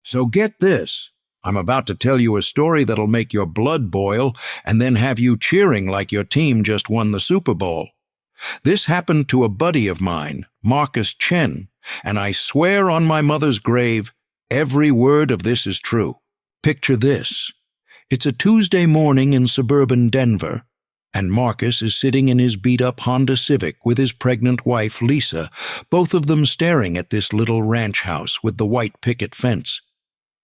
So get this. I'm about to tell you a story that'll make your blood boil and then have you cheering like your team just won the Super Bowl. This happened to a buddy of mine, Marcus Chen, and I swear on my mother's grave, every word of this is true. Picture this. It's a Tuesday morning in suburban Denver, and Marcus is sitting in his beat-up Honda Civic with his pregnant wife, Lisa, both of them staring at this little ranch house with the white picket fence.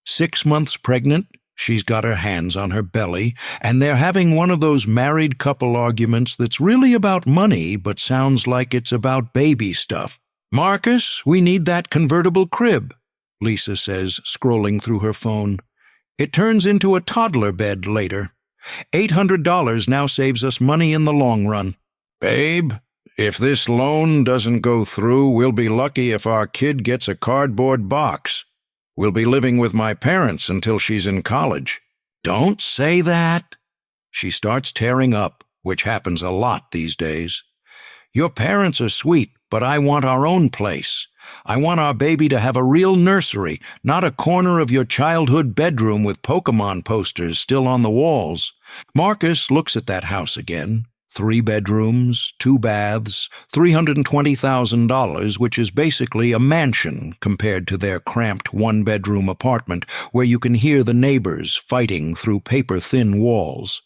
6 months pregnant, she's got her hands on her belly, and they're having one of those married couple arguments that's really about money but sounds like it's about baby stuff. "Marcus, we need that convertible crib," Lisa says, scrolling through her phone. "It turns into a toddler bed later. $800 now saves us money in the long run." "Babe, if this loan doesn't go through, we'll be lucky if our kid gets a cardboard box. We'll be living with my parents until she's in college." "Don't say that." She starts tearing up, which happens a lot these days. "Your parents are sweet, but I want our own place. I want our baby to have a real nursery, not a corner of your childhood bedroom with Pokemon posters still on the walls." Marcus looks at that house again. 3 bedrooms, 2 baths, $320,000, which is basically a mansion compared to their cramped 1-bedroom apartment where you can hear the neighbors fighting through paper-thin walls.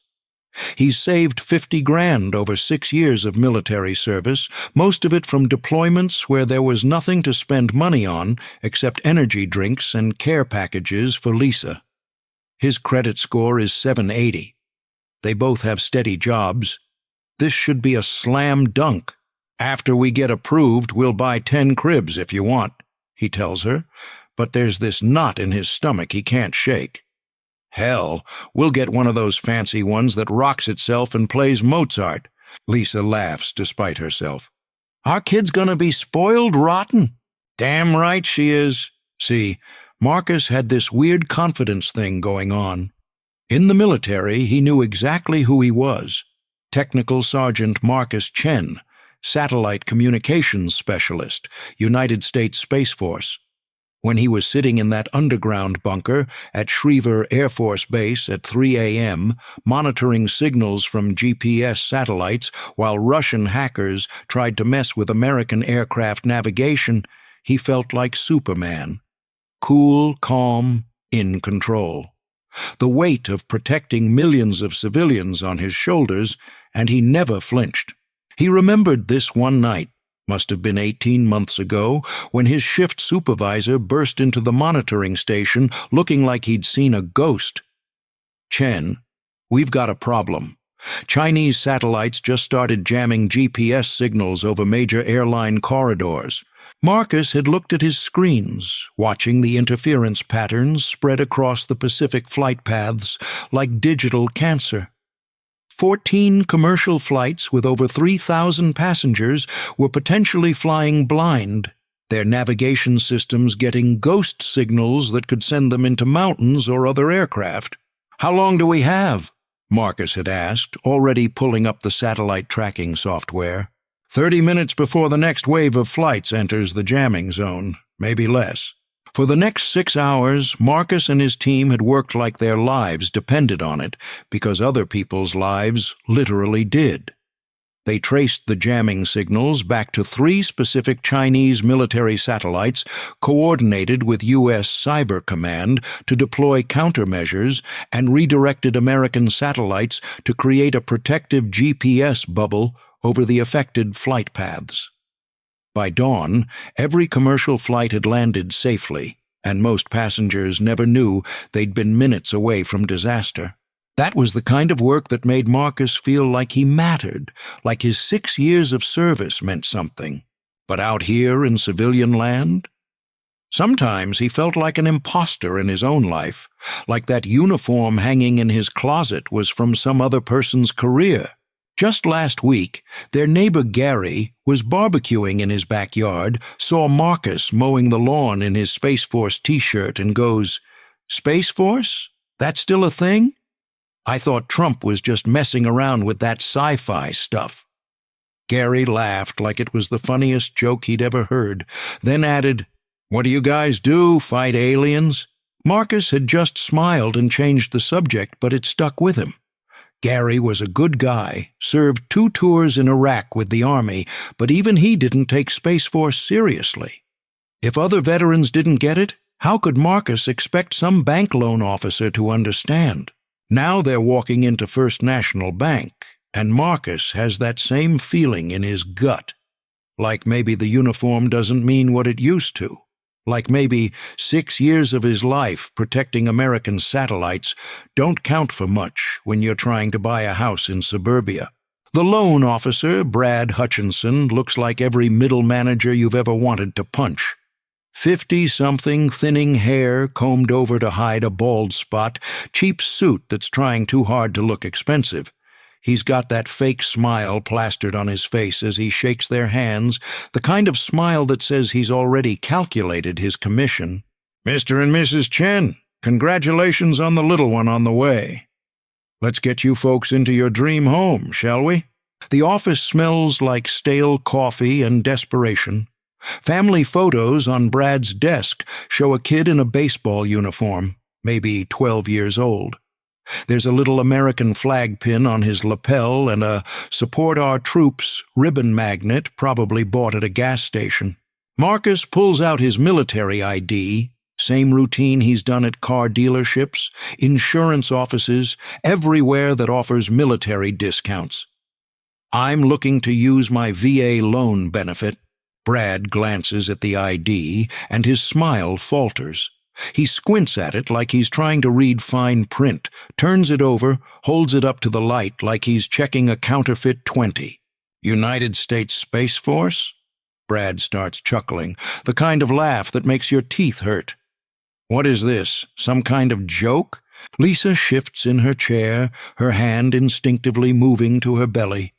He's saved $50,000 over 6 years of military service, most of it from deployments where there was nothing to spend money on except energy drinks and care packages for Lisa. His credit score is 780. They both have steady jobs. This should be a slam dunk. "After we get approved, we'll buy 10 cribs if you want," he tells her, but there's this knot in his stomach he can't shake. "Hell, we'll get one of those fancy ones that rocks itself and plays Mozart." Lisa laughs despite herself. "Our kid's gonna be spoiled rotten." "Damn right she is." See, Marcus had this weird confidence thing going on. In the military, he knew exactly who he was. Technical Sergeant Marcus Chen, Satellite Communications Specialist, United States Space Force. When he was sitting in that underground bunker at Schriever Air Force Base at 3 a.m., monitoring signals from GPS satellites while Russian hackers tried to mess with American aircraft navigation, he felt like Superman. Cool, calm, in control. The weight of protecting millions of civilians on his shoulders, and he never flinched. He remembered this one night, must have been 18 months ago, when his shift supervisor burst into the monitoring station looking like he'd seen a ghost. "Chen, we've got a problem. Chinese satellites just started jamming GPS signals over major airline corridors." Marcus had looked at his screens, watching the interference patterns spread across the Pacific flight paths like digital cancer. 14 commercial flights with over 3,000 passengers were potentially flying blind, their navigation systems getting ghost signals that could send them into mountains or other aircraft. "How long do we have?" Marcus had asked, already pulling up the satellite tracking software. 30 minutes before the next wave of flights enters the jamming zone, maybe less. For the next 6 hours, Marcus and his team had worked like their lives depended on it, because other people's lives literally did. They traced the jamming signals back to 3 specific Chinese military satellites coordinated with U.S. Cyber Command to deploy countermeasures and redirected American satellites to create a protective GPS bubble over the affected flight paths. By dawn, every commercial flight had landed safely, and most passengers never knew they'd been minutes away from disaster. That was the kind of work that made Marcus feel like he mattered, like his 6 years of service meant something. But out here in civilian land? Sometimes he felt like an imposter in his own life, like that uniform hanging in his closet was from some other person's career. Just last week, their neighbor Gary was barbecuing in his backyard, saw Marcus mowing the lawn in his Space Force t-shirt and goes, "Space Force? That's still a thing? I thought Trump was just messing around with that sci-fi stuff." Gary laughed like it was the funniest joke he'd ever heard, then added, "What do you guys do, fight aliens?" Marcus had just smiled and changed the subject, but it stuck with him. Gary was a good guy, served 2 tours in Iraq with the Army, but even he didn't take Space Force seriously. If other veterans didn't get it, how could Marcus expect some bank loan officer to understand? Now they're walking into First National Bank, and Marcus has that same feeling in his gut. Like maybe the uniform doesn't mean what it used to. Like maybe 6 years of his life protecting American satellites don't count for much when you're trying to buy a house in suburbia. The loan officer, Brad Hutchinson, looks like every middle manager you've ever wanted to punch. 50-something, thinning hair combed over to hide a bald spot, cheap suit that's trying too hard to look expensive. He's got that fake smile plastered on his face as he shakes their hands, the kind of smile that says he's already calculated his commission. "Mr. and Mrs. Chen, congratulations on the little one on the way. Let's get you folks into your dream home, shall we?" The office smells like stale coffee and desperation. Family photos on Brad's desk show a kid in a baseball uniform, maybe 12 years old. There's a little American flag pin on his lapel and a "Support Our Troops" ribbon magnet probably bought at a gas station. Marcus pulls out his military ID, same routine he's done at car dealerships, insurance offices, everywhere that offers military discounts. "I'm looking to use my VA loan benefit." Brad glances at the ID, and his smile falters. He squints at it like he's trying to read fine print, turns it over, holds it up to the light like he's checking a counterfeit 20. "United States Space Force?" Brad starts chuckling, the kind of laugh that makes your teeth hurt. "What is this, some kind of joke?" Lisa shifts in her chair, her hand instinctively moving to her belly.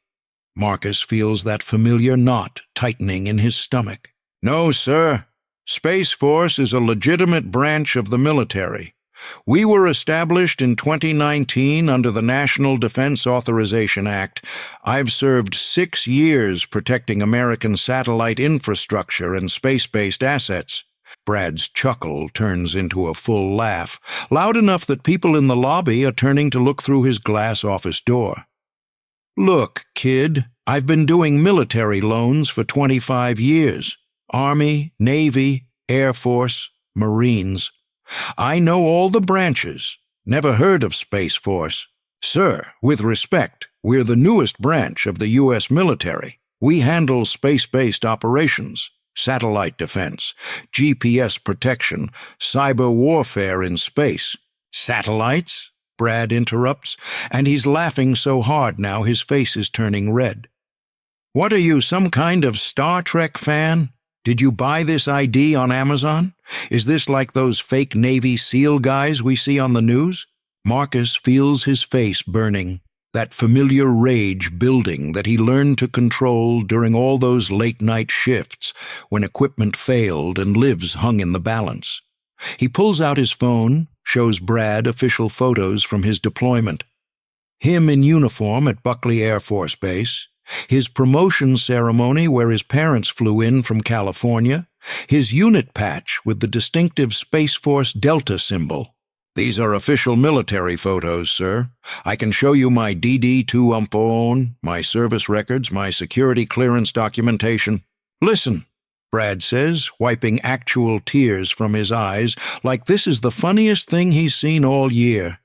Marcus feels that familiar knot tightening in his stomach. "No, sir. Space Force is a legitimate branch of the military. We were established in 2019 under the National Defense Authorization Act. I've served 6 years protecting American satellite infrastructure and space-based assets." Brad's chuckle turns into a full laugh, loud enough that people in the lobby are turning to look through his glass office door. "Look, kid, I've been doing military loans for 25 years. Army, Navy, Air Force, Marines. I know all the branches. Never heard of Space Force. Sir, with respect, we're the newest branch of the U.S. military. We handle space-based operations, satellite defense, GPS protection, cyber warfare in space." "Satellites?" Brad interrupts, and he's laughing so hard now his face is turning red. "What are you, some kind of Star Trek fan? Did you buy this ID on Amazon? Is this like those fake Navy SEAL guys we see on the news?" Marcus feels his face burning, that familiar rage building that he learned to control during all those late-night shifts when equipment failed and lives hung in the balance. He pulls out his phone, shows Brad official photos from his deployment. Him in uniform at Buckley Air Force Base, his promotion ceremony where his parents flew in from California, his unit patch with the distinctive Space Force Delta symbol. "These are official military photos, sir. I can show you my DD-2 phone, my service records, my security clearance documentation." "Listen," Brad says, wiping actual tears from his eyes like this is the funniest thing he's seen all year.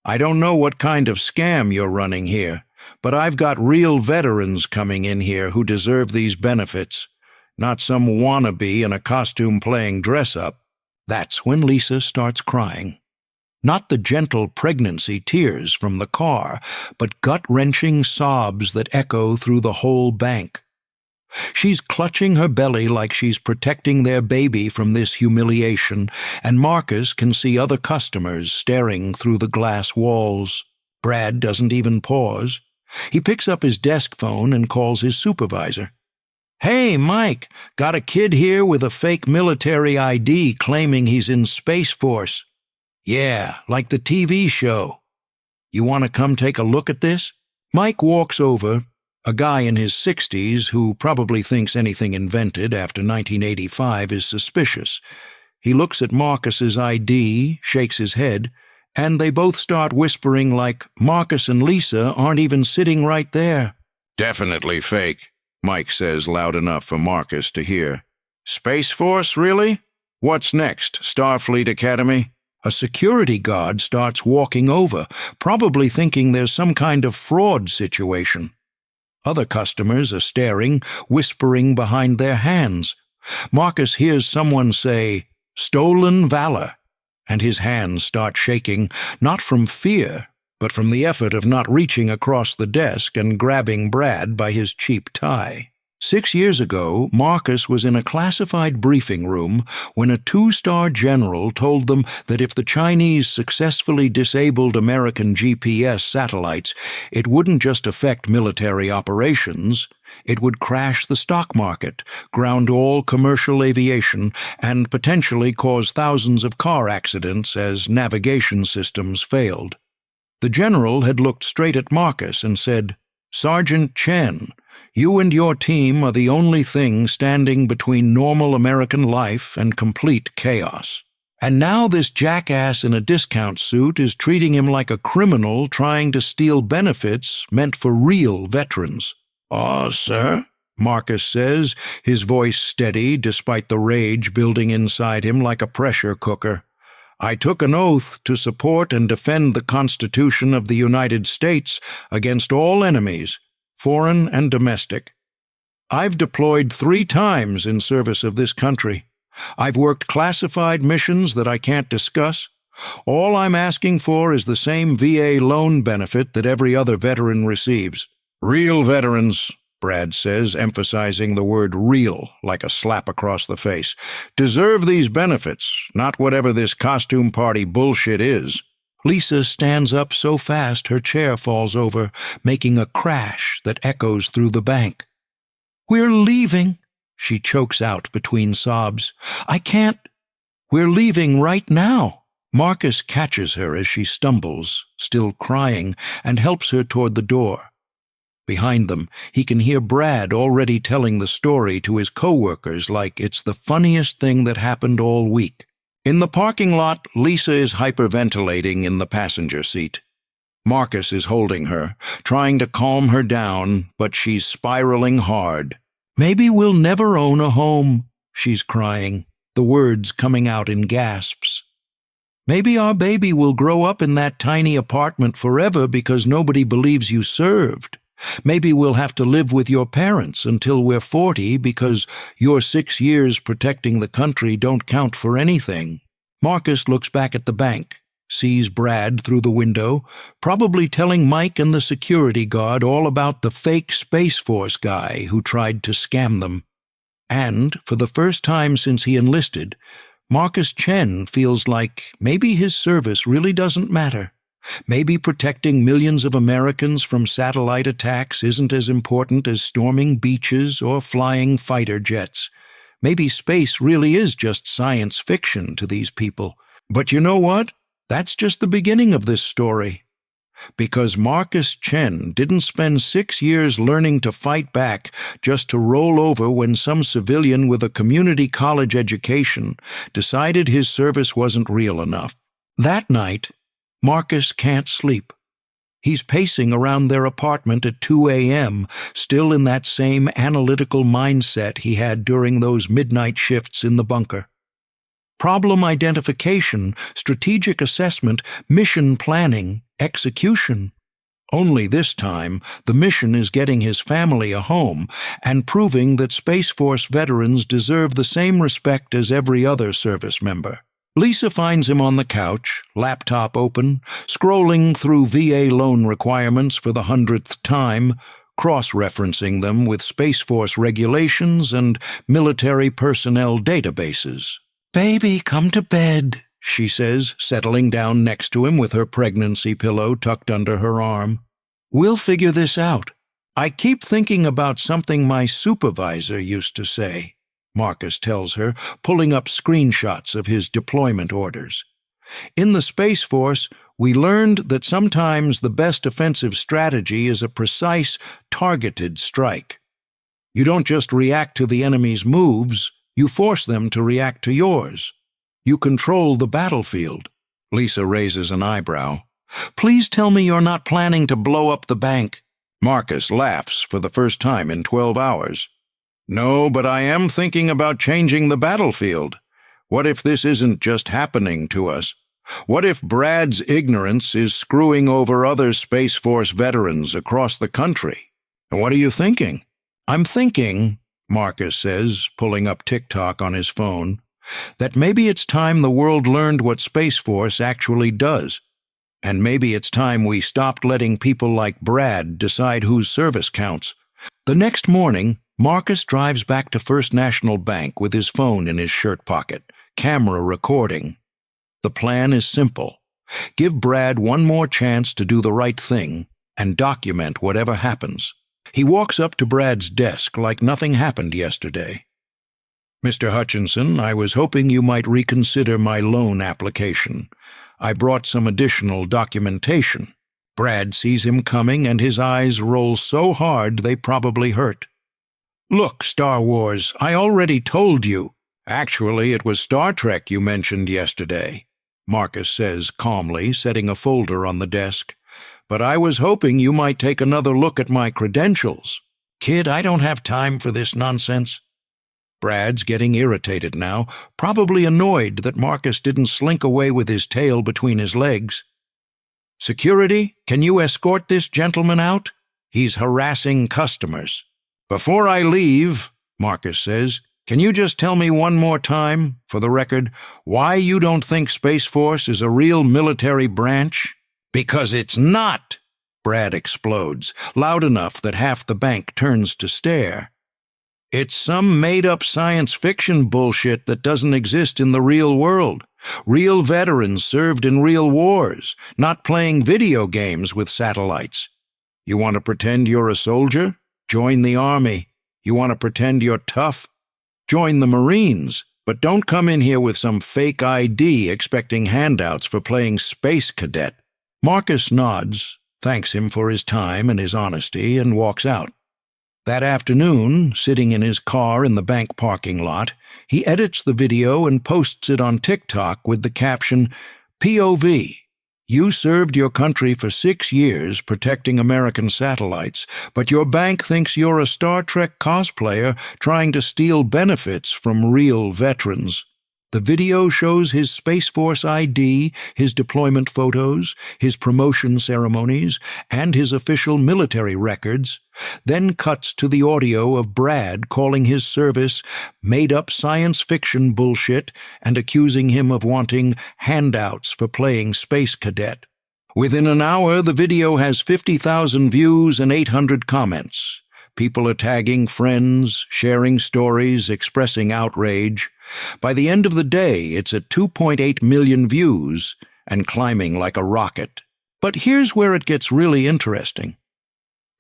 "I don't know what kind of scam you're running here, but I've got real veterans coming in here who deserve these benefits, not some wannabe in a costume playing dress-up." That's when Lisa starts crying. Not the gentle pregnancy tears from the car, but gut-wrenching sobs that echo through the whole bank. She's clutching her belly like she's protecting their baby from this humiliation, and Marcus can see other customers staring through the glass walls. Brad doesn't even pause. He picks up his desk phone and calls his supervisor. "Hey, Mike, got a kid here with a fake military ID claiming he's in Space Force." "Yeah, like the TV show. You want to come take a look at this?" Mike walks over, a guy in his 60s who probably thinks anything invented after 1985 is suspicious. He looks at Marcus's ID, shakes his head, and they both start whispering like Marcus and Lisa aren't even sitting right there. "Definitely fake," Mike says loud enough for Marcus to hear. "Space Force, really? What's next, Starfleet Academy?" A security guard starts walking over, probably thinking there's some kind of fraud situation. Other customers are staring, whispering behind their hands. Marcus hears someone say, "Stolen valor," and his hands start shaking, not from fear, but from the effort of not reaching across the desk and grabbing Brad by his cheap tie. 6 years ago, Marcus was in a classified briefing room when a 2-star general told them that if the Chinese successfully disabled American GPS satellites, it wouldn't just affect military operations, it would crash the stock market, ground all commercial aviation, and potentially cause thousands of car accidents as navigation systems failed. The general had looked straight at Marcus and said, "Sergeant Chen, you and your team are the only thing standing between normal American life and complete chaos. And now this jackass in a discount suit is treating him like a criminal trying to steal benefits meant for real veterans." Sir," Marcus says, his voice steady despite the rage building inside him like a pressure cooker. "I took an oath to support and defend the Constitution of the United States against all enemies, foreign and domestic. I've deployed 3 times in service of this country. I've worked classified missions that I can't discuss. All I'm asking for is the same VA loan benefit that every other veteran receives." "Real veterans," Brad says, emphasizing the word real like a slap across the face, "deserve these benefits, not whatever this costume party bullshit is." Lisa stands up so fast her chair falls over, making a crash that echoes through the bank. "We're leaving," she chokes out between sobs. "I can't. We're leaving right now." Marcus catches her as she stumbles, still crying, and helps her toward the door. Behind them, he can hear Brad already telling the story to his co-workers like it's the funniest thing that happened all week. In the parking lot, Lisa is hyperventilating in the passenger seat. Marcus is holding her, trying to calm her down, but she's spiraling hard. "Maybe we'll never own a home," she's crying, the words coming out in gasps. "Maybe our baby will grow up in that tiny apartment forever because nobody believes you served. Maybe we'll have to live with your parents until we're 40 because your 6 years protecting the country don't count for anything." Marcus looks back at the bank, sees Brad through the window, probably telling Mike and the security guard all about the fake Space Force guy who tried to scam them. And, for the first time since he enlisted, Marcus Chen feels like maybe his service really doesn't matter. Maybe protecting millions of Americans from satellite attacks isn't as important as storming beaches or flying fighter jets. Maybe space really is just science fiction to these people. But you know what? That's just the beginning of this story. Because Marcus Chen didn't spend 6 years learning to fight back just to roll over when some civilian with a community college education decided his service wasn't real enough. That night, Marcus can't sleep. He's pacing around their apartment at 2 a.m., still in that same analytical mindset he had during those midnight shifts in the bunker. Problem identification, strategic assessment, mission planning, execution. Only this time, the mission is getting his family a home and proving that Space Force veterans deserve the same respect as every other service member. Lisa finds him on the couch, laptop open, scrolling through VA loan requirements for the 100th time, cross-referencing them with Space Force regulations and military personnel databases. "Baby, come to bed," she says, settling down next to him with her pregnancy pillow tucked under her arm. "We'll figure this out. I keep thinking about something my supervisor used to say," Marcus tells her, pulling up screenshots of his deployment orders. "In the Space Force, we learned that sometimes the best offensive strategy is a precise, targeted strike. You don't just react to the enemy's moves, you force them to react to yours. You control the battlefield. Lisa raises an eyebrow. Please tell me you're not planning to blow up the bank. Marcus laughs for the first time in 12 hours. No, but I am thinking about changing the battlefield. What if this isn't just happening to us? What if Brad's ignorance is screwing over other Space Force veterans across the country? What are you thinking? I'm thinking, Marcus says, pulling up TikTok on his phone, that maybe it's time the world learned what Space Force actually does. And maybe it's time we stopped letting people like Brad decide whose service counts. The next morning, Marcus drives back to First National Bank with his phone in his shirt pocket, camera recording. The plan is simple. Give Brad one more chance to do the right thing and document whatever happens. He walks up to Brad's desk like nothing happened yesterday. Mr. Hutchinson, I was hoping you might reconsider my loan application. I brought some additional documentation. Brad sees him coming and his eyes roll so hard they probably hurt. Look, Star Wars, I already told you. Actually, it was Star Trek you mentioned yesterday, Marcus says calmly, setting a folder on the desk. But I was hoping you might take another look at my credentials. Kid, I don't have time for this nonsense. Brad's getting irritated now, probably annoyed that Marcus didn't slink away with his tail between his legs. Security, can you escort this gentleman out? He's harassing customers. Before I leave, Marcus says, can you just tell me one more time, for the record, why you don't think Space Force is a real military branch? Because it's not, Brad explodes, loud enough that half the bank turns to stare. It's some made-up science fiction bullshit that doesn't exist in the real world. Real veterans served in real wars, not playing video games with satellites. You want to pretend you're a soldier? Join the Army. You want to pretend you're tough? Join the Marines. But don't come in here with some fake ID expecting handouts for playing Space Cadet. Marcus nods, thanks him for his time and his honesty, and walks out. That afternoon, sitting in his car in the bank parking lot, he edits the video and posts it on TikTok with the caption, POV. You served your country for 6 years protecting American satellites, but your bank thinks you're a Star Trek cosplayer trying to steal benefits from real veterans. The video shows his Space Force ID, his deployment photos, his promotion ceremonies, and his official military records, then cuts to the audio of Brad calling his service made-up science fiction bullshit and accusing him of wanting handouts for playing Space Cadet. Within an hour, the video has 50,000 views and 800 comments. People are tagging friends, sharing stories, expressing outrage. By the end of the day, it's at 2.8 million views and climbing like a rocket. But here's where it gets really interesting.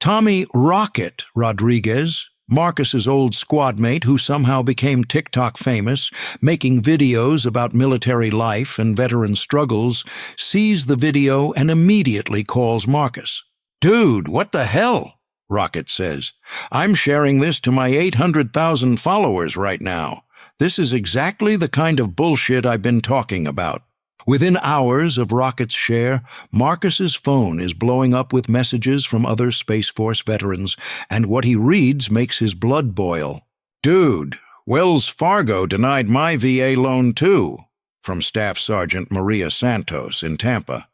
Tommy Rocket Rodriguez, Marcus's old squad mate who somehow became TikTok famous, making videos about military life and veteran struggles, sees the video and immediately calls Marcus. Dude, what the hell? Rocket says. I'm sharing this to my 800,000 followers right now. This is exactly the kind of bullshit I've been talking about. Within hours of Rocket's share, Marcus's phone is blowing up with messages from other Space Force veterans, and what he reads makes his blood boil. Dude, Wells Fargo denied my VA loan too, from Staff Sergeant Maria Santos in Tampa.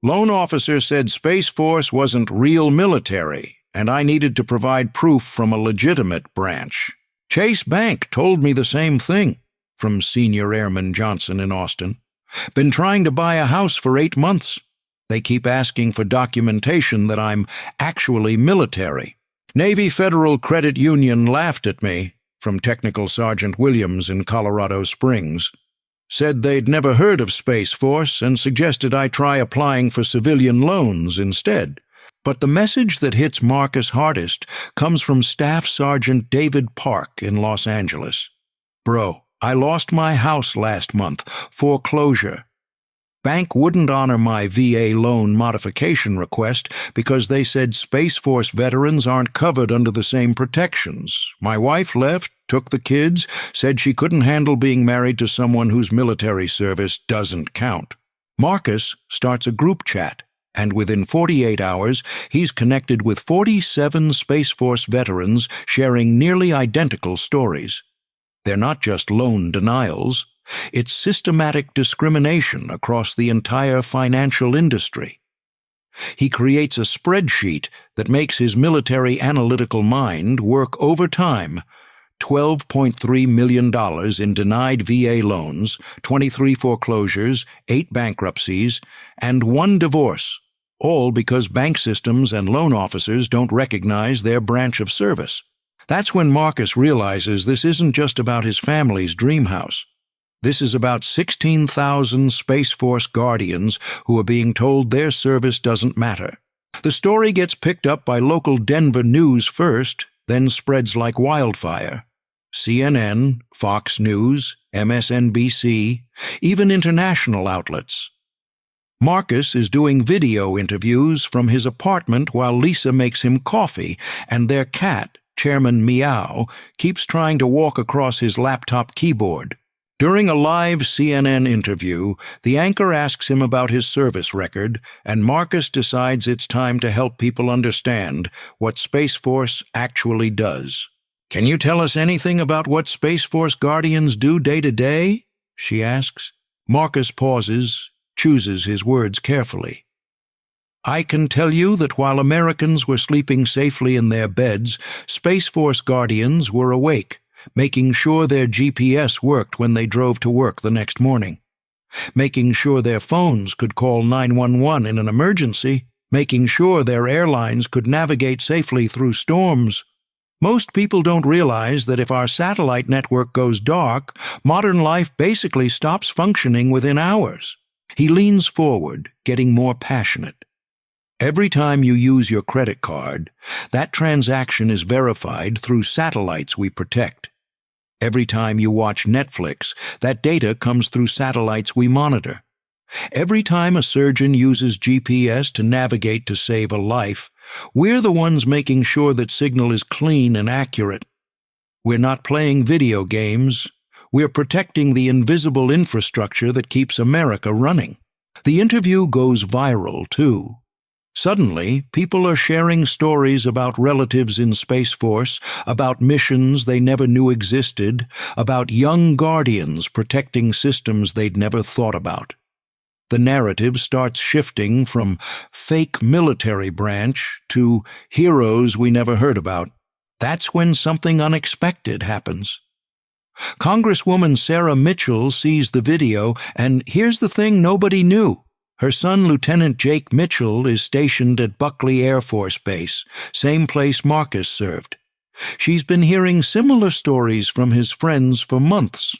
Loan officer said Space Force wasn't real military, and I needed to provide proof from a legitimate branch. Chase Bank told me the same thing, from Senior Airman Johnson in Austin. Been trying to buy a house for 8 months. They keep asking for documentation that I'm actually military. Navy Federal Credit Union laughed at me, from Technical Sergeant Williams in Colorado Springs. Said they'd never heard of Space Force and suggested I try applying for civilian loans instead. But the message that hits Marcus hardest comes from Staff Sergeant David Park in Los Angeles. Bro, I lost my house last month, foreclosure. Bank wouldn't honor my VA loan modification request because they said Space Force veterans aren't covered under the same protections. My wife left, took the kids, said she couldn't handle being married to someone whose military service doesn't count. Marcus starts a group chat, and within 48 hours, he's connected with 47 Space Force veterans sharing nearly identical stories. They're not just loan denials. It's systematic discrimination across the entire financial industry. He creates a spreadsheet that makes his military analytical mind work overtime. $12.3 million in denied VA loans, 23 foreclosures, 8 bankruptcies, and 1 divorce, all because bank systems and loan officers don't recognize their branch of service. That's when Marcus realizes this isn't just about his family's dream house. This is about 16,000 Space Force guardians who are being told their service doesn't matter. The story gets picked up by local Denver news first, then spreads like wildfire. CNN, Fox News, MSNBC, even international outlets. Marcus is doing video interviews from his apartment while Lisa makes him coffee, and their cat, Chairman Meow, keeps trying to walk across his laptop keyboard. During a live CNN interview, the anchor asks him about his service record, and Marcus decides it's time to help people understand what Space Force actually does. "Can you tell us anything about what Space Force guardians do day to day?" she asks. Marcus pauses, chooses his words carefully. "I can tell you that while Americans were sleeping safely in their beds, Space Force guardians were awake, making sure their GPS worked when they drove to work the next morning, making sure their phones could call 911 in an emergency, making sure their airlines could navigate safely through storms. Most people don't realize that if our satellite network goes dark, modern life basically stops functioning within hours." He leans forward, getting more passionate. "Every time you use your credit card, that transaction is verified through satellites we protect. Every time you watch Netflix, that data comes through satellites we monitor. Every time a surgeon uses GPS to navigate to save a life, we're the ones making sure that signal is clean and accurate. We're not playing video games. We're protecting the invisible infrastructure that keeps America running." The interview goes viral, too. Suddenly, people are sharing stories about relatives in Space Force, about missions they never knew existed, about young guardians protecting systems they'd never thought about. The narrative starts shifting from fake military branch to heroes we never heard about. That's when something unexpected happens. Congresswoman Sarah Mitchell sees the video, and here's the thing nobody knew. Her son, Lieutenant Jake Mitchell, is stationed at Buckley Air Force Base, same place Marcus served. She's been hearing similar stories from his friends for months,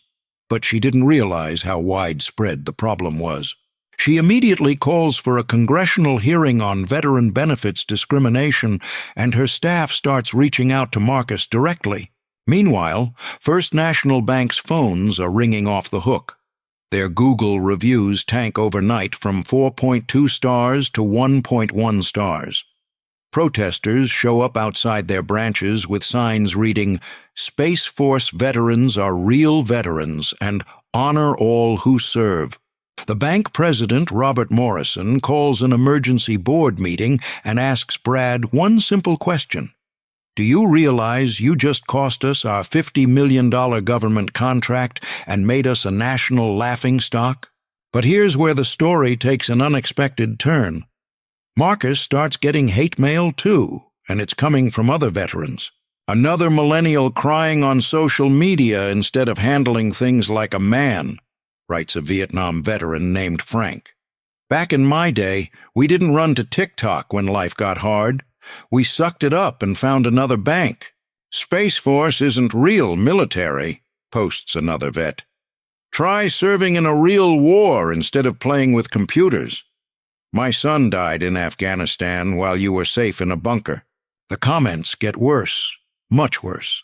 but she didn't realize how widespread the problem was. She immediately calls for a congressional hearing on veteran benefits discrimination, and her staff starts reaching out to Marcus directly. Meanwhile, First National Bank's phones are ringing off the hook. Their Google reviews tank overnight from 4.2 stars to 1.1 stars. Protesters show up outside their branches with signs reading, "Space Force veterans are real veterans," and "Honor all who serve." The bank president, Robert Morrison, calls an emergency board meeting and asks Brad one simple question. "Do you realize you just cost us our $50 million government contract and made us a national laughingstock?" But here's where the story takes an unexpected turn. Marcus starts getting hate mail too, and it's coming from other veterans. "Another millennial crying on social media instead of handling things like a man," writes a Vietnam veteran named Frank. "Back in my day, we didn't run to TikTok when life got hard. We sucked it up and found another bank. Space Force isn't real military," posts another vet. "Try serving in a real war instead of playing with computers. My son died in Afghanistan while you were safe in a bunker." The comments get worse, much worse.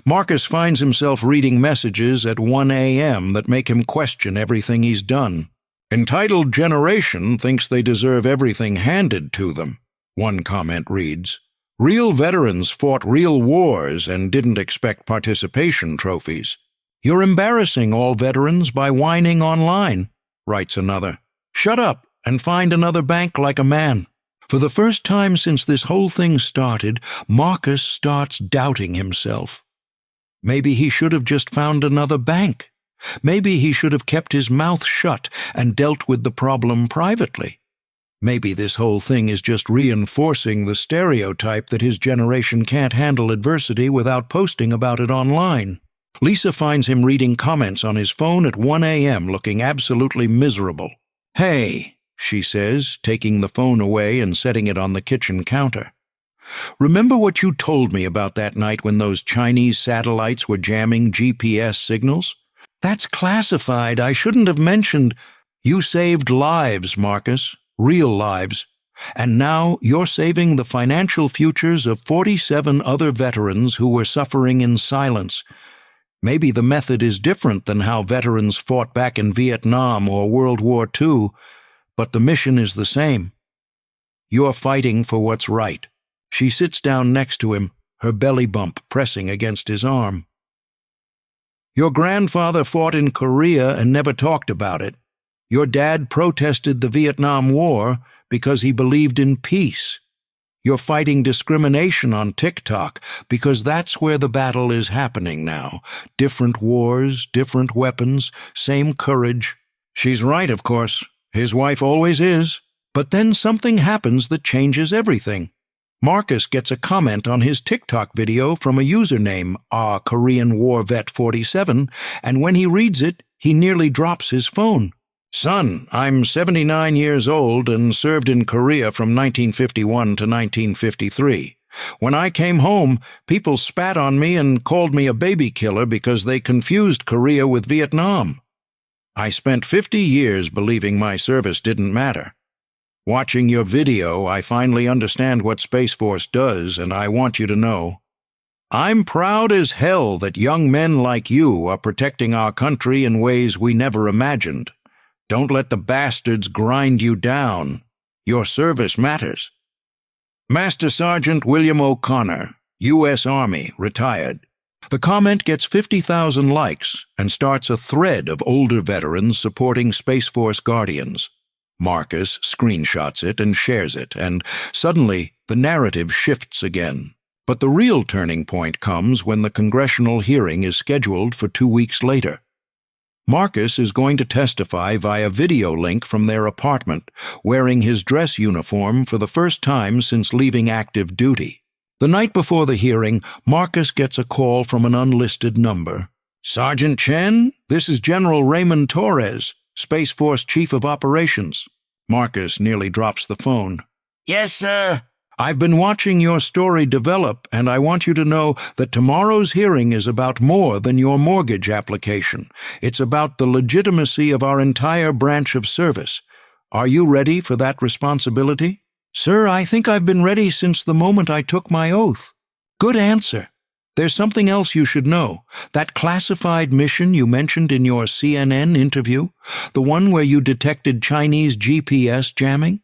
Marcus finds himself reading messages at 1 a.m. that make him question everything he's done. "Entitled generation thinks they deserve everything handed to them," one comment reads. "Real veterans fought real wars and didn't expect participation trophies." "You're embarrassing all veterans by whining online," writes another. "Shut up and find another bank like a man." For the first time since this whole thing started, Marcus starts doubting himself. Maybe he should have just found another bank. Maybe he should have kept his mouth shut and dealt with the problem privately. Maybe this whole thing is just reinforcing the stereotype that his generation can't handle adversity without posting about it online. Lisa finds him reading comments on his phone at 1 a.m. looking absolutely miserable. "Hey," she says, taking the phone away and setting it on the kitchen counter. "Remember what you told me about that night when those Chinese satellites were jamming GPS signals? That's classified. I shouldn't have mentioned. You saved lives, Marcus, real lives. And now you're saving the financial futures of 47 other veterans who were suffering in silence. Maybe the method is different than how veterans fought back in Vietnam or World War II, but the mission is the same. You're fighting for what's right." She sits down next to him, her belly bump pressing against his arm. "Your grandfather fought in Korea and never talked about it. Your dad protested the Vietnam War because he believed in peace. You're fighting discrimination on TikTok because that's where the battle is happening now. Different wars, different weapons, same courage." She's right, of course. His wife always is. But then something happens that changes everything. Marcus gets a comment on his TikTok video from a username, Korean War Vet 47, and when he reads it, he nearly drops his phone. "Son, I'm 79 years old and served in Korea from 1951 to 1953. When I came home, people spat on me and called me a baby killer because they confused Korea with Vietnam. I spent 50 years believing my service didn't matter. Watching your video, I finally understand what Space Force does, and I want you to know. I'm proud as hell that young men like you are protecting our country in ways we never imagined. Don't let the bastards grind you down. Your service matters." Master Sergeant William O'Connor, U.S. Army, retired. The comment gets 50,000 likes and starts a thread of older veterans supporting Space Force Guardians. Marcus screenshots it and shares it, and suddenly the narrative shifts again. But the real turning point comes when the congressional hearing is scheduled for 2 weeks later. Marcus is going to testify via video link from their apartment, wearing his dress uniform for the first time since leaving active duty. The night before the hearing, Marcus gets a call from an unlisted number. "Sergeant Chen, this is General Raymond Torres, Space Force Chief of Operations." Marcus nearly drops the phone. "Yes, sir." "I've been watching your story develop, and I want you to know that tomorrow's hearing is about more than your mortgage application. It's about the legitimacy of our entire branch of service. Are you ready for that responsibility?" "Sir, I think I've been ready since the moment I took my oath." "Good answer. There's something else you should know. That classified mission you mentioned in your CNN interview, the one where you detected Chinese GPS jamming,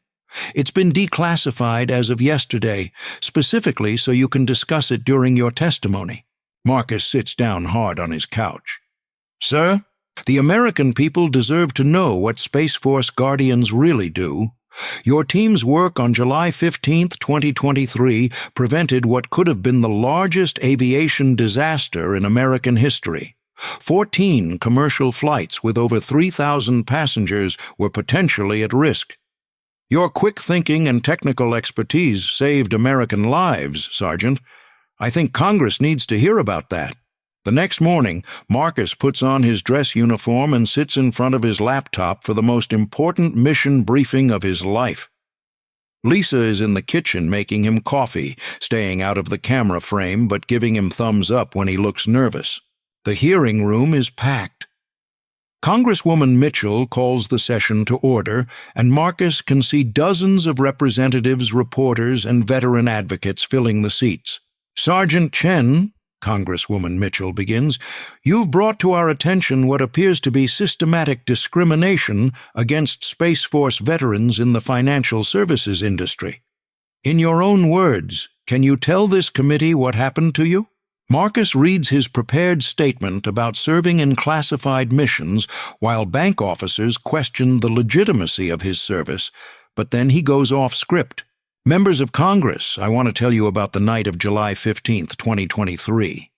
it's been declassified as of yesterday, specifically so you can discuss it during your testimony." Marcus sits down hard on his couch. "Sir, the American people deserve to know what Space Force Guardians really do. Your team's work on July 15, 2023, prevented what could have been the largest aviation disaster in American history. 14 commercial flights with over 3,000 passengers were potentially at risk. Your quick thinking and technical expertise saved American lives, Sergeant. I think Congress needs to hear about that." The next morning, Marcus puts on his dress uniform and sits in front of his laptop for the most important mission briefing of his life. Lisa is in the kitchen making him coffee, staying out of the camera frame but giving him thumbs up when he looks nervous. The hearing room is packed. Congresswoman Mitchell calls the session to order, and Marcus can see dozens of representatives, reporters, and veteran advocates filling the seats. "Sergeant Chen," Congresswoman Mitchell begins, "you've brought to our attention what appears to be systematic discrimination against Space Force veterans in the financial services industry. In your own words, can you tell this committee what happened to you?" Marcus reads his prepared statement about serving in classified missions while bank officers question the legitimacy of his service, but then he goes off script. "Members of Congress, I want to tell you about the night of July 15th, 2023.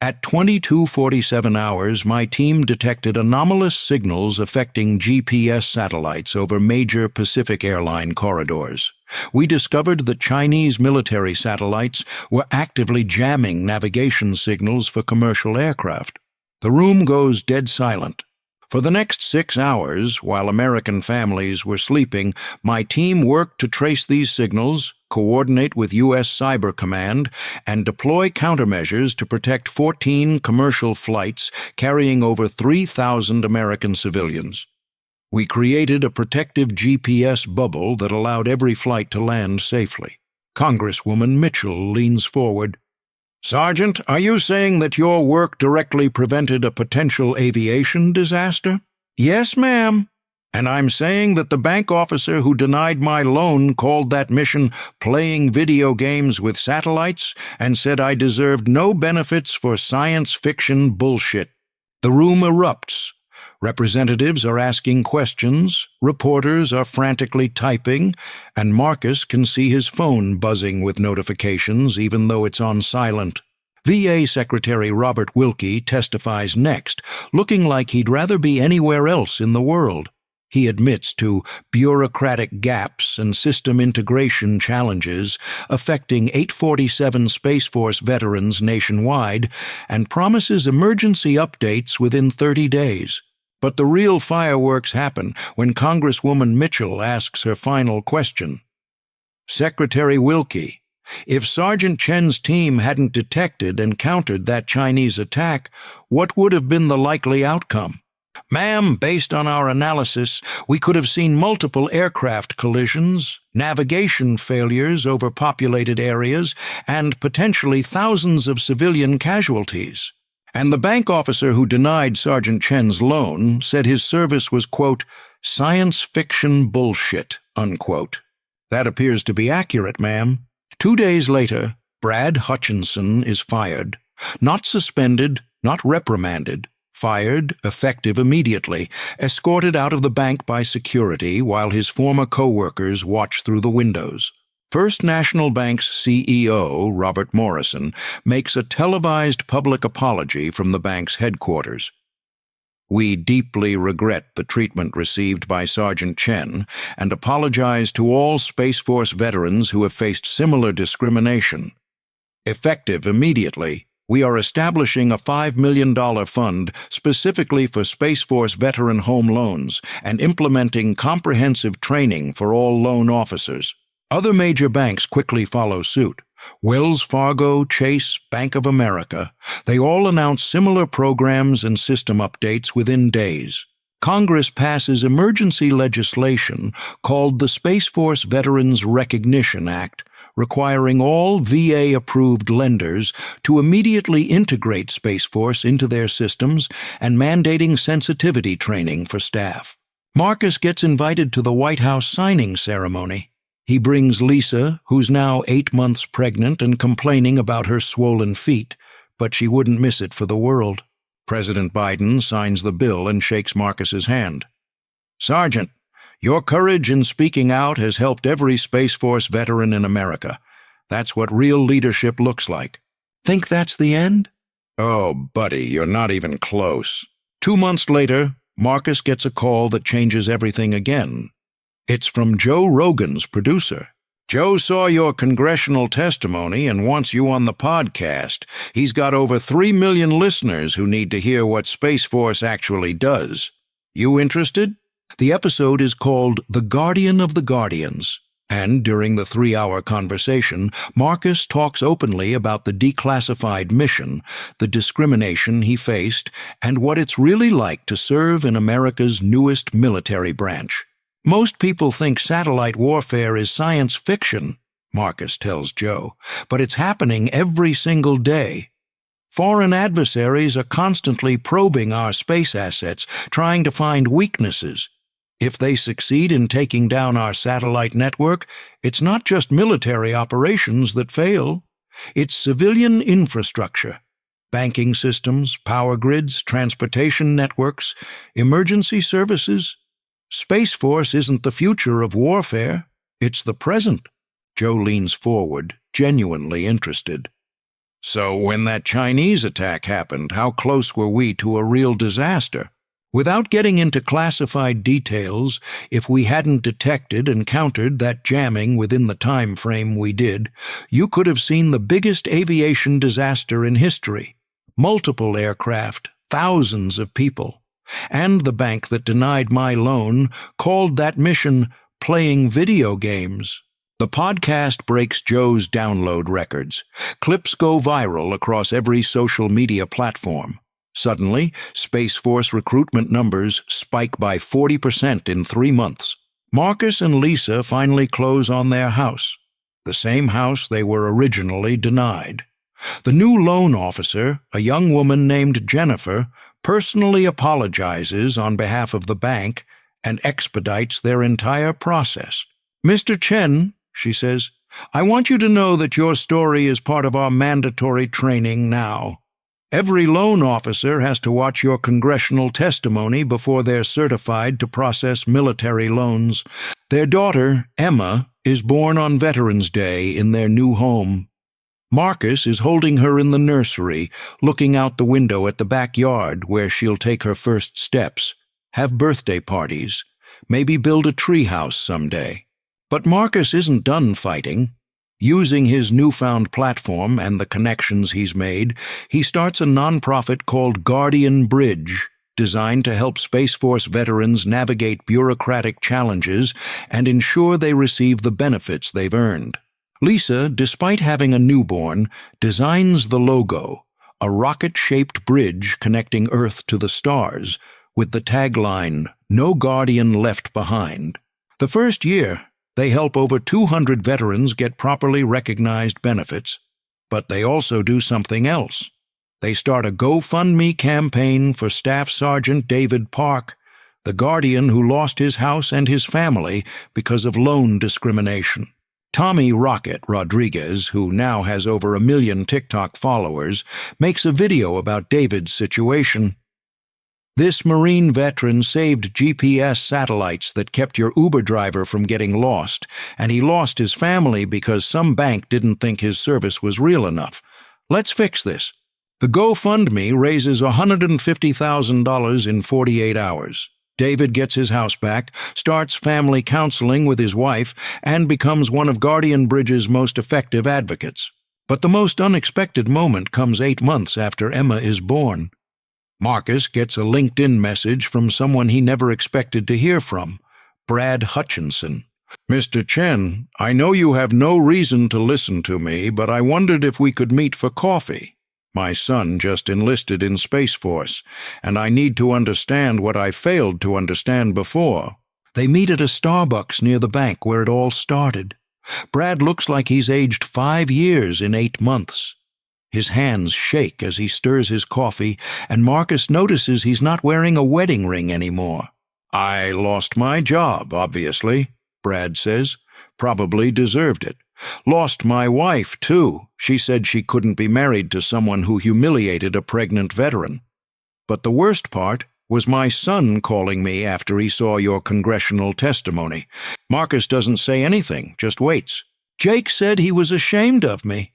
At 22:47 hours, my team detected anomalous signals affecting GPS satellites over major Pacific Airline corridors. We discovered that Chinese military satellites were actively jamming navigation signals for commercial aircraft. The room goes dead silent. For the next 6 hours, while American families were sleeping, my team worked to trace these signals, coordinate with U.S. Cyber Command, and deploy countermeasures to protect 14 commercial flights carrying over 3,000 American civilians. We created a protective GPS bubble that allowed every flight to land safely." Congresswoman Mitchell leans forward. "Sergeant, are you saying that your work directly prevented a potential aviation disaster?" "Yes, ma'am. And I'm saying that the bank officer who denied my loan called that mission playing video games with satellites and said I deserved no benefits for science fiction bullshit." The room erupts. Representatives are asking questions, reporters are frantically typing, and Marcus can see his phone buzzing with notifications even though it's on silent. VA Secretary Robert Wilkie testifies next, looking like he'd rather be anywhere else in the world. He admits to bureaucratic gaps and system integration challenges affecting 847 Space Force veterans nationwide and promises emergency updates within 30 days. But the real fireworks happen when Congresswoman Mitchell asks her final question. "Secretary Wilkie, if Sergeant Chen's team hadn't detected and countered that Chinese attack, what would have been the likely outcome?" "Ma'am, based on our analysis, we could have seen multiple aircraft collisions, navigation failures over populated areas, and potentially thousands of civilian casualties. And the bank officer who denied Sergeant Chen's loan said his service was, quote, science fiction bullshit, unquote. That appears to be accurate, ma'am." 2 days later, Brad Hutchinson is fired. Not suspended, not reprimanded. Fired, effective immediately, escorted out of the bank by security while his former co-workers watch through the windows. First National Bank's CEO, Robert Morrison, makes a televised public apology from the bank's headquarters. "We deeply regret the treatment received by Sergeant Chen and apologize to all Space Force veterans who have faced similar discrimination. Effective immediately, we are establishing a $5 million fund specifically for Space Force veteran home loans and implementing comprehensive training for all loan officers." Other major banks quickly follow suit. Wells Fargo, Chase, Bank of America. They all announce similar programs and system updates within days. Congress passes emergency legislation called the Space Force Veterans Recognition Act, requiring all VA-approved lenders to immediately integrate Space Force into their systems and mandating sensitivity training for staff. Marcus gets invited to the White House signing ceremony. He brings Lisa, who's now 8 months pregnant and complaining about her swollen feet, but she wouldn't miss it for the world. President Biden signs the bill and shakes Marcus's hand. "Sergeant, your courage in speaking out has helped every Space Force veteran in America. That's what real leadership looks like." "Think that's the end?" "Oh, buddy, you're not even close." 2 months later, Marcus gets a call that changes everything again. It's from Joe Rogan's producer. "Joe saw your congressional testimony and wants you on the podcast. He's got over 3 million listeners who need to hear what Space Force actually does. You interested?" The episode is called The Guardian of the Guardians, and during the 3-hour conversation, Marcus talks openly about the declassified mission, the discrimination he faced, and what it's really like to serve in America's newest military branch. "Most people think satellite warfare is science fiction," Marcus tells Joe, "but it's happening every single day." Foreign adversaries are constantly probing our space assets, trying to find weaknesses. If they succeed in taking down our satellite network, it's not just military operations that fail. It's civilian infrastructure. Banking systems, power grids, transportation networks, emergency services. Space Force isn't the future of warfare. It's the present. Joe leans forward, genuinely interested. So when that Chinese attack happened, how close were we to a real disaster? Without getting into classified details, if we hadn't detected and countered that jamming within the time frame we did, you could have seen the biggest aviation disaster in history. Multiple aircraft, thousands of people. And the bank that denied my loan called that mission playing video games. The podcast breaks Joe's download records. Clips go viral across every social media platform. Suddenly, Space Force recruitment numbers spike by 40% in 3 months. Marcus and Lisa finally close on their house, the same house they were originally denied. The new loan officer, a young woman named Jennifer, personally apologizes on behalf of the bank and expedites their entire process. "Mr. Chen," she says, "I want you to know that your story is part of our mandatory training now. Every loan officer has to watch your congressional testimony before they're certified to process military loans. Their daughter, Emma, is born on Veterans Day in their new home. Marcus is holding her in the nursery, looking out the window at the backyard where she'll take her first steps, have birthday parties, maybe build a treehouse someday. But Marcus isn't done fighting. Using his newfound platform and the connections he's made, he starts a nonprofit called Guardian Bridge, designed to help Space Force veterans navigate bureaucratic challenges and ensure they receive the benefits they've earned. Lisa, despite having a newborn, designs the logo, a rocket-shaped bridge connecting Earth to the stars, with the tagline, "No Guardian Left Behind." The first year, they help over 200 veterans get properly recognized benefits, but they also do something else. They start a GoFundMe campaign for Staff Sergeant David Park, the Guardian who lost his house and his family because of loan discrimination. Tommy Rocket Rodriguez, who now has over 1 million TikTok followers, makes a video about David's situation. "This Marine veteran saved GPS satellites that kept your Uber driver from getting lost, and he lost his family because some bank didn't think his service was real enough. Let's fix this." The GoFundMe raises $150,000 in 48 hours. David gets his house back, starts family counseling with his wife, and becomes one of Guardian Bridge's most effective advocates. But the most unexpected moment comes 8 months after Emma is born. Marcus gets a LinkedIn message from someone he never expected to hear from, Brad Hutchinson. "Mr. Chen, I know you have no reason to listen to me, but I wondered if we could meet for coffee. My son just enlisted in Space Force, and I need to understand what I failed to understand before." They meet at a Starbucks near the bank where it all started. Brad looks like he's aged 5 years in 8 months. His hands shake as he stirs his coffee, and Marcus notices he's not wearing a wedding ring anymore. "I lost my job, obviously," Brad says. "Probably deserved it. Lost my wife, too. She said she couldn't be married to someone who humiliated a pregnant veteran. But the worst part was my son calling me after he saw your congressional testimony. Marcus doesn't say anything, just waits. Jake said he was ashamed of me.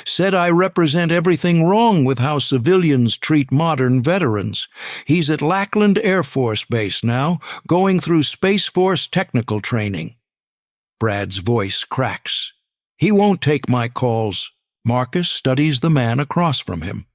Said I represent everything wrong with how civilians treat modern veterans. He's at Lackland Air Force Base now, going through Space Force technical training." Brad's voice cracks. "He won't take my calls." Marcus studies the man across from him.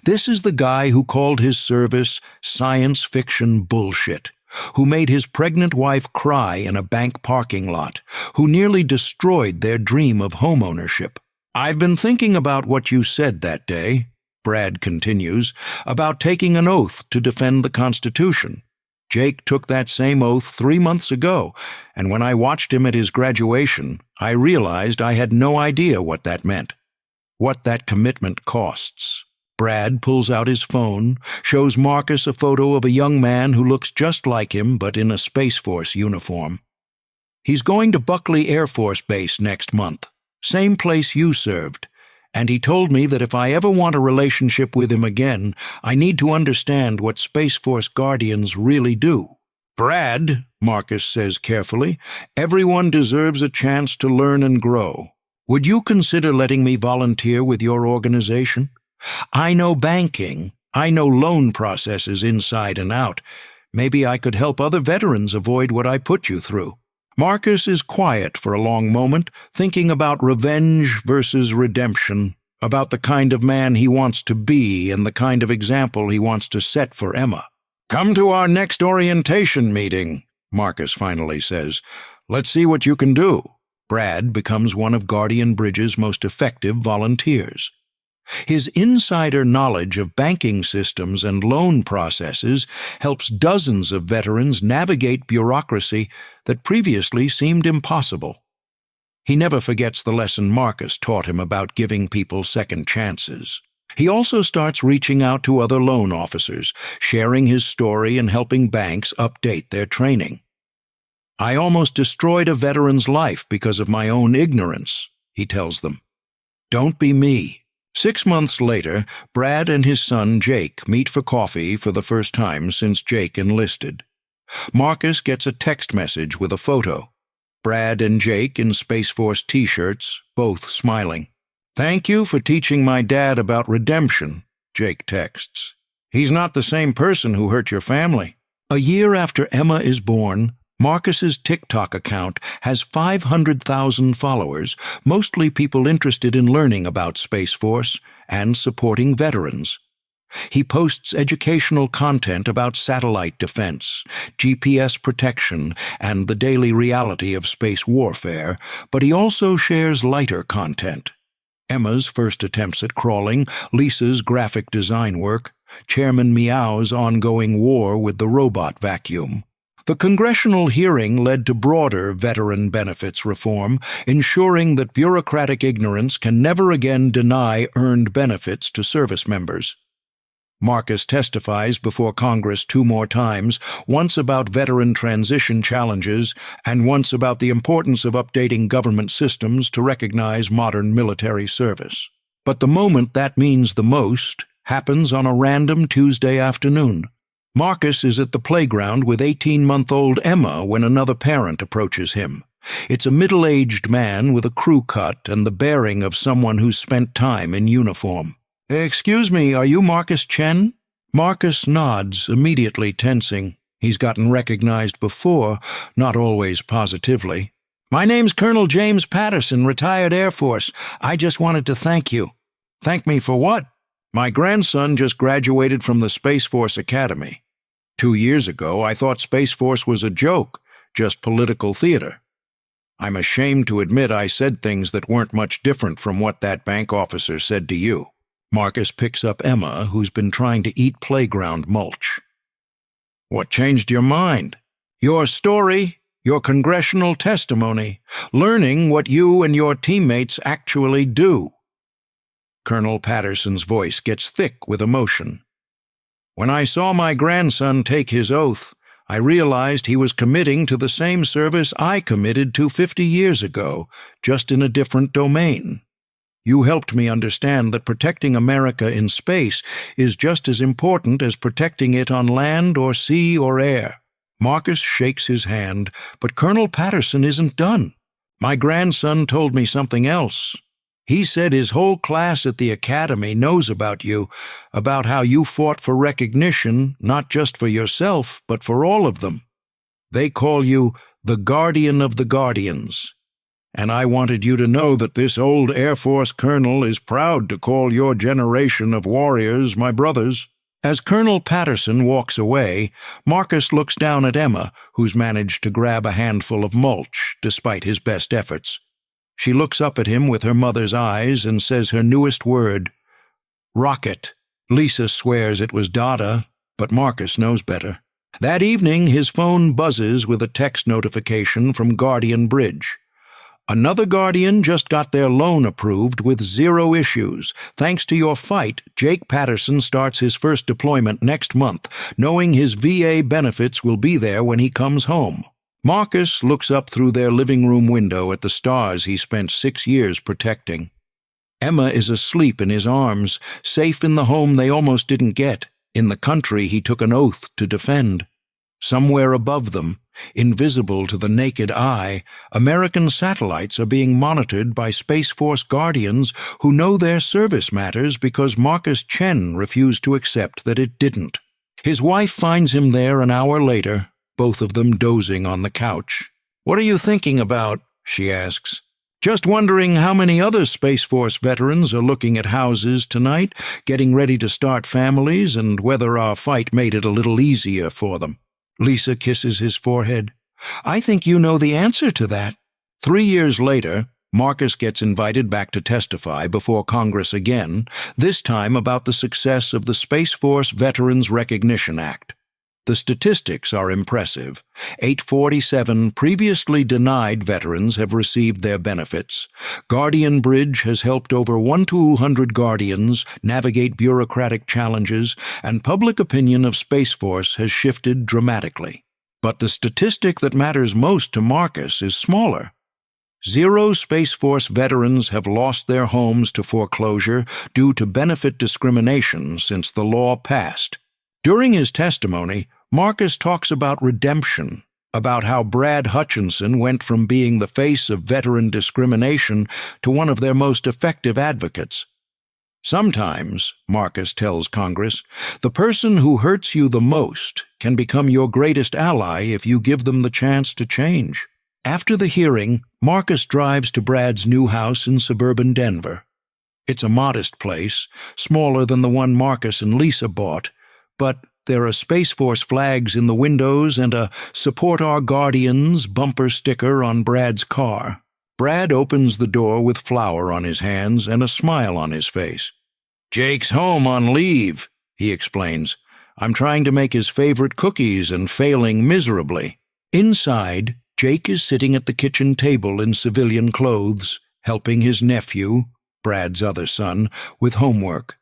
This is the guy who called his service science fiction bullshit, who made his pregnant wife cry in a bank parking lot, who nearly destroyed their dream of homeownership. "I've been thinking about what you said that day," Brad continues, "about taking an oath to defend the Constitution. Jake took that same oath 3 months ago, and when I watched him at his graduation, I realized I had no idea what that meant, what that commitment costs. Brad pulls out his phone, shows Marcus a photo of a young man who looks just like him but in a Space Force uniform. He's going to Buckley Air Force Base next month, same place you served, and he told me that if I ever want a relationship with him again, I need to understand what Space Force Guardians really do. Brad, Marcus says carefully, everyone deserves a chance to learn and grow. Would you consider letting me volunteer with your organization? I know banking. I know loan processes inside and out. Maybe I could help other veterans avoid what I put you through. Marcus is quiet for a long moment, thinking about revenge versus redemption, about the kind of man he wants to be and the kind of example he wants to set for Emma. Come to our next orientation meeting, Marcus finally says. Let's see what you can do. Brad becomes one of Guardian Bridge's most effective volunteers. His insider knowledge of banking systems and loan processes helps dozens of veterans navigate bureaucracy that previously seemed impossible. He never forgets the lesson Marcus taught him about giving people second chances. He also starts reaching out to other loan officers, sharing his story and helping banks update their training. I almost destroyed a veteran's life because of my own ignorance, he tells them. Don't be me. 6 months later, Brad and his son Jake meet for coffee for the first time since Jake enlisted. Marcus gets a text message with a photo. Brad and Jake in Space Force t-shirts, both smiling. Thank you for teaching my dad about redemption, Jake texts. He's not the same person who hurt your family. A year after Emma is born, Marcus's TikTok account has 500,000 followers, mostly people interested in learning about Space Force and supporting veterans. He posts educational content about satellite defense, GPS protection, and the daily reality of space warfare, but he also shares lighter content. Emma's first attempts at crawling, Lisa's graphic design work, Chairman Meow's ongoing war with the robot vacuum. The congressional hearing led to broader veteran benefits reform, ensuring that bureaucratic ignorance can never again deny earned benefits to service members. Marcus testifies before Congress 2 more times, once about veteran transition challenges and once about the importance of updating government systems to recognize modern military service. But the moment that means the most happens on a random Tuesday afternoon. Marcus is at the playground with 18-month-old Emma when another parent approaches him. It's a middle-aged man with a crew cut and the bearing of someone who's spent time in uniform. Excuse me, are you Marcus Chen? Marcus nods, immediately tensing. He's gotten recognized before, not always positively. My name's Colonel James Patterson, retired Air Force. I just wanted to thank you. Thank me for what? My grandson just graduated from the Space Force Academy. 2 years ago, I thought Space Force was a joke, just political theater. I'm ashamed to admit I said things that weren't much different from what that bank officer said to you. Marcus picks up Emma, who's been trying to eat playground mulch. What changed your mind? Your story, your congressional testimony, learning what you and your teammates actually do. Colonel Patterson's voice gets thick with emotion. When I saw my grandson take his oath, I realized he was committing to the same service I committed to 50 years ago, just in a different domain. You helped me understand that protecting America in space is just as important as protecting it on land or sea or air. Marcus shakes his hand, but Colonel Patterson isn't done. My grandson told me something else. He said his whole class at the academy knows about you, about how you fought for recognition, not just for yourself, but for all of them. They call you the Guardian of the Guardians. And I wanted you to know that this old Air Force colonel is proud to call your generation of warriors my brothers. As Colonel Patterson walks away, Marcus looks down at Emma, who's managed to grab a handful of mulch, despite his best efforts. She looks up at him with her mother's eyes and says her newest word, rocket. Lisa swears it was Dada, but Marcus knows better. That evening, his phone buzzes with a text notification from Guardian Bridge. Another Guardian just got their loan approved with 0 issues. Thanks to your fight, Jake Patterson starts his first deployment next month, knowing his VA benefits will be there when he comes home. Marcus looks up through their living room window at the stars he spent 6 years protecting. Emma is asleep in his arms, safe in the home they almost didn't get, in the country he took an oath to defend. Somewhere above them, invisible to the naked eye, American satellites are being monitored by Space Force Guardians who know their service matters because Marcus Chen refused to accept that it didn't. His wife finds him there an hour later, both of them dozing on the couch. "What are you thinking about?" she asks. "Just wondering how many other Space Force veterans are looking at houses tonight, getting ready to start families, and whether our fight made it a little easier for them." Lisa kisses his forehead. "I think you know the answer to that." 3 years later, Marcus gets invited back to testify before Congress again, this time about the success of the Space Force Veterans Recognition Act. The statistics are impressive. 847 previously denied veterans have received their benefits. Guardian Bridge has helped over 1,200 Guardians navigate bureaucratic challenges, and public opinion of Space Force has shifted dramatically. But the statistic that matters most to Marcus is smaller. 0 Space Force veterans have lost their homes to foreclosure due to benefit discrimination since the law passed. During his testimony, Marcus talks about redemption, about how Brad Hutchinson went from being the face of veteran discrimination to one of their most effective advocates. "Sometimes," Marcus tells Congress, "the person who hurts you the most can become your greatest ally if you give them the chance to change." After the hearing, Marcus drives to Brad's new house in suburban Denver. It's a modest place, smaller than the one Marcus and Lisa bought, but there are Space Force flags in the windows and a "Support Our Guardians" bumper sticker on Brad's car. Brad opens the door with flour on his hands and a smile on his face. "Jake's home on leave," he explains. "I'm trying to make his favorite cookies and failing miserably." Inside, Jake is sitting at the kitchen table in civilian clothes, helping his nephew, Brad's other son, with homework.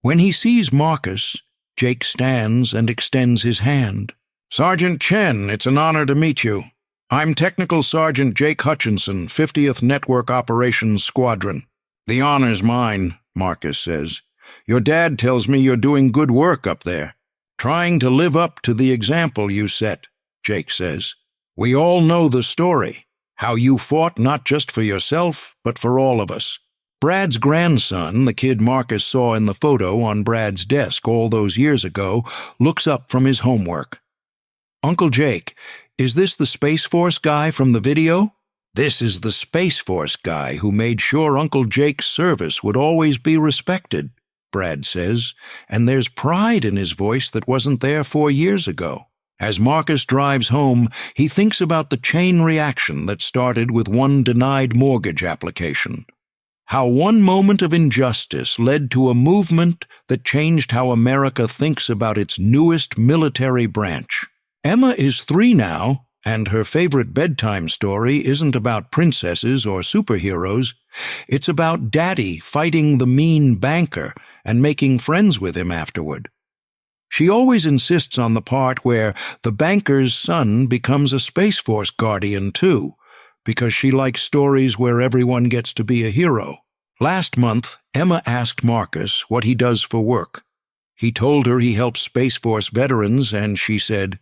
When he sees Marcus, Jake stands and extends his hand. "Sergeant Chen, it's an honor to meet you. I'm Technical Sergeant Jake Hutchinson, 50th Network Operations Squadron." "The honor's mine," Marcus says. "Your dad tells me you're doing good work up there. Trying to live up to the example you set," Jake says. "We all know the story, how you fought not just for yourself, but for all of us." Brad's grandson, the kid Marcus saw in the photo on Brad's desk all those years ago, looks up from his homework. "Uncle Jake, is this the Space Force guy from the video?" "This is the Space Force guy who made sure Uncle Jake's service would always be respected," Brad says, and there's pride in his voice that wasn't there 4 years ago. As Marcus drives home, he thinks about the chain reaction that started with one denied mortgage application. How one moment of injustice led to a movement that changed how America thinks about its newest military branch. Emma is 3 now, and her favorite bedtime story isn't about princesses or superheroes. It's about Daddy fighting the mean banker and making friends with him afterward. She always insists on the part where the banker's son becomes a Space Force Guardian too, because she likes stories where everyone gets to be a hero. Last month, Emma asked Marcus what he does for work. He told her he helps Space Force veterans, and she said,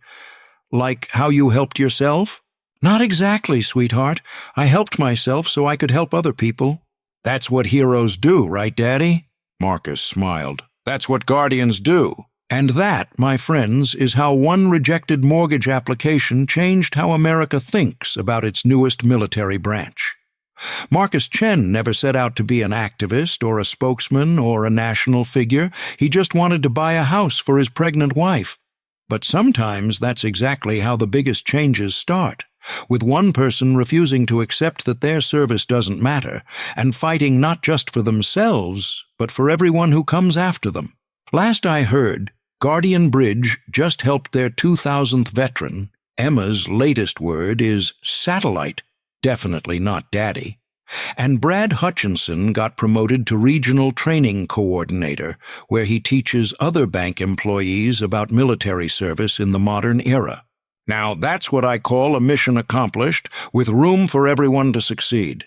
"Like how you helped yourself?" "Not exactly, sweetheart. I helped myself so I could help other people." "That's what heroes do, right, Daddy?" Marcus smiled. "That's what Guardians do." And that, my friends, is how one rejected mortgage application changed how America thinks about its newest military branch. Marcus Chen never set out to be an activist or a spokesman or a national figure. He just wanted to buy a house for his pregnant wife. But sometimes that's exactly how the biggest changes start, with one person refusing to accept that their service doesn't matter and fighting not just for themselves, but for everyone who comes after them. Last I heard, Guardian Bridge just helped their 2000th veteran. Emma's latest word is satellite. Definitely not Daddy. And Brad Hutchinson got promoted to Regional Training Coordinator, where he teaches other bank employees about military service in the modern era. Now, that's what I call a mission accomplished, with room for everyone to succeed.